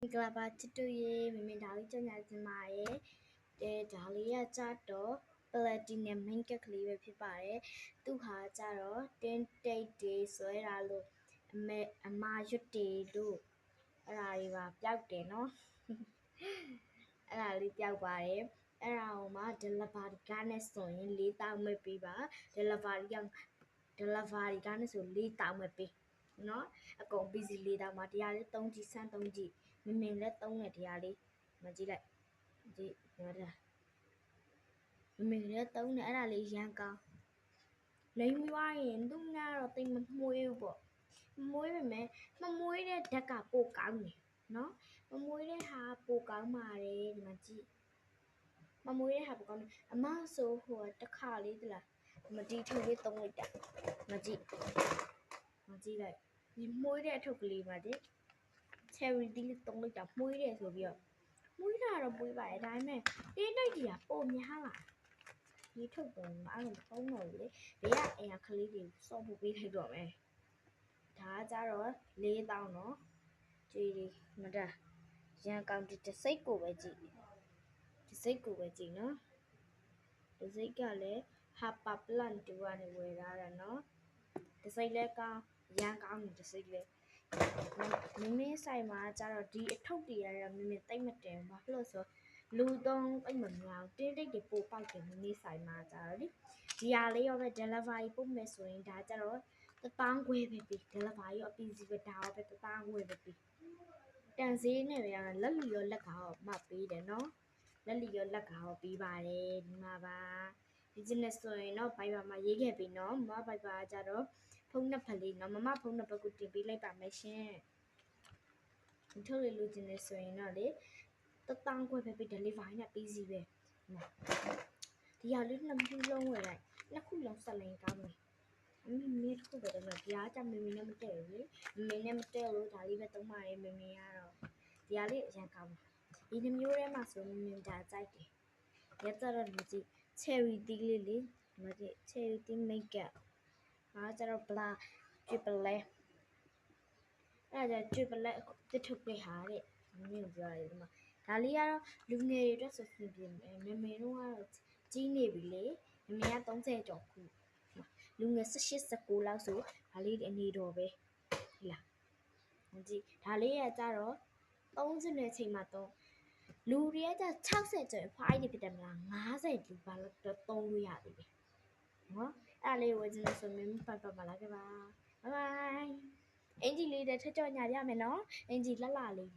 င်္ဂလာပါချစ်တို့ရေမင်ဒါလေးကြောင့်ညာစင်ပါရဲ့ဒါလေးကကြတော့ platinum makeup ကလေးပဲဖြစ်ပါတယ်သူဟာကြတော့တင်းတိတ်တွေဆွဲတာလို့အမရွတ်တေတို့အဲ့ဒါတွေပါပျောက်တယ်နော်အဲ့ဒါလေးပျောက်ပါတယ်အဲ့ဒါကိုမှ delivery ကနဲ့ဆိုရင်4000ပဲပေးပါ delivery ကနဲ့ဆို4000ပဲပေးနော်အကုန် busy 4000မှာတရားလေး3ကြည့်စမ်း3ကြည့်မင်းလည်း3နဲ့တရားလေးမကြည့်လိုက်ကြည့်နော်ဒါမင်းလည်း3နဲ့အဲ့ဒါလေးရန်ကောင်းလိမ့်ပြီးွားရင်သူကတော့တိတ်မမွေးဘူးပေါ့မွေးပေမဲ့မမွေးတဲ့ဓာတ်ကပိုကောင်းတယ်နော်မမွေးတဲ့ဟာပိုကောင်းပါတယ်ဒီမှာကြည့်မမွေးတဲ့ဟာပိုကောင်းတယ်အမဆိုဟိုတစ်ခါလေးတလားမတီးထုတ်လေး3လိုက်တာမကြည့်လိုက်ဒီမွေးတဲ့အထုပ်ကလေးပါကြည့် cherry တီးလေး3လိုက်တာမွေးတယ်ဆိုပြီးတော့မွေးတာတော့မွေးပါတယ်ဒါပေမဲ့တင်းတိတ်ကြီးကပိုများလာဒီထုတ်ပုံကအဲ့လိုမပုံးတော့ဘူးလေဘေးကအိမ်ကကလေးတွေစော့ဖို့ပေးလိုက်တော့မယ်ဒါကကြတော့4000နော်ကြွေးမတာရန်ကောင်းဒီစိတ်ကိုပဲကြည့်ဒီစိတ်ကိုပဲကြည့်နော်ဒီစိတ်ကလည်း Harper Plant တူကနေဝယ်ထားတာနော်ဒီစိတ်လည်းကောင်းရန်ကောင်းဒီစိတ်လည်းမင်းဆိုင်မှာကြတော့ဒီအထုပ်တွေရတာမင်းတိတ်မတင်ဘာဖြစ်လို့ဆိုလူသုံးအိမ်မများတင်းတိတ်တွေပိုပေါက်တယ်မင်းဆိုင်မှာကြတော့ဒီဟာလေးရောပဲ delivery ပို့မယ်ဆိုရင်ဒါကြတော့1000ခွဲပဲပြီး delivery ရောအပီစီပဲဒါရောပဲ1000ခွဲပဲပြီးတန်ဈေးနဲ့ပဲလက်လီရောလက်ကားရောမှပေးတယ်နော်လက်လီရောလက်ကားရောပေးပါတယ်ဒီမှာပါ business ဆိုရင်တော့ Viber မှာရေးခဲ့ပြီနော်မမ Viber ကြတော့ဖုန်းနံပါတ်လေးနော်မမဖုန်းနံပါတ်ကိုတင်ပေးလိုက်ပါမယ်ရှင်ဒီထုတ်လေးလိုချင်နေဆိုရင်တော့လေ1000ခွဲပဲပြီး delivery နဲ့ပြီးစီပဲဒီဟာလေး2ခုလုံးဝယ်လိုက်2ခုလုံးဆက်လိုင်းကောင်းတယ်မင်းတစ်ခုပဲတော့ဒီဟာကြမင်းနဲ့မတည့်ဘူးလေမင်းနဲ့မတည့်လို့ဒါလေးပဲသုံးပါတယ်မင်းကတော့ဒီဟာလေးအရင်ကောင်းဒီနှမျိုးထဲမှာဆိုမင်းဒါကြိုက်တယ်ရက်တော့ဒီကြည့် cherry tea လေးလေဒီမှာကြည့် cherry tea makeup ဟာကျတော့ bla triple အဲ့ဒါကြွေပလက်တစ်ထုတ်ပေးဟာတဲ့မင်းပြောရတယ်ဒီမှာဒါလေးကတော့လူငယ်တွေအတွက်ဆိုပြင်ပြင်မမေတို့ကတော့ကြီးနေပြီလေမမေက30ကျော်ခုလူငယ်18 19လောက်ဆိုဒါလေးအနေတော်ပဲဟလာကြည့်ဒါလေးကကြတော့30နဲ့ချိန်မှာတော့လူတွေကကြ60ကျော်ဖိုင်းနေဖြစ်တယ်မလား50လူပါတော့သုံးလို့ရသေးတယ်နော်အဲ့ဒါလေးဝယ်ချင်လို့ဆိုမင်းပတ်ပါလာခဲ့ပါဘိုင်ဘိုင်အင်ဂျီလေးတဲ့ထကြော်ညာပြမယ်နော်အင်ဂျီလှလှလေး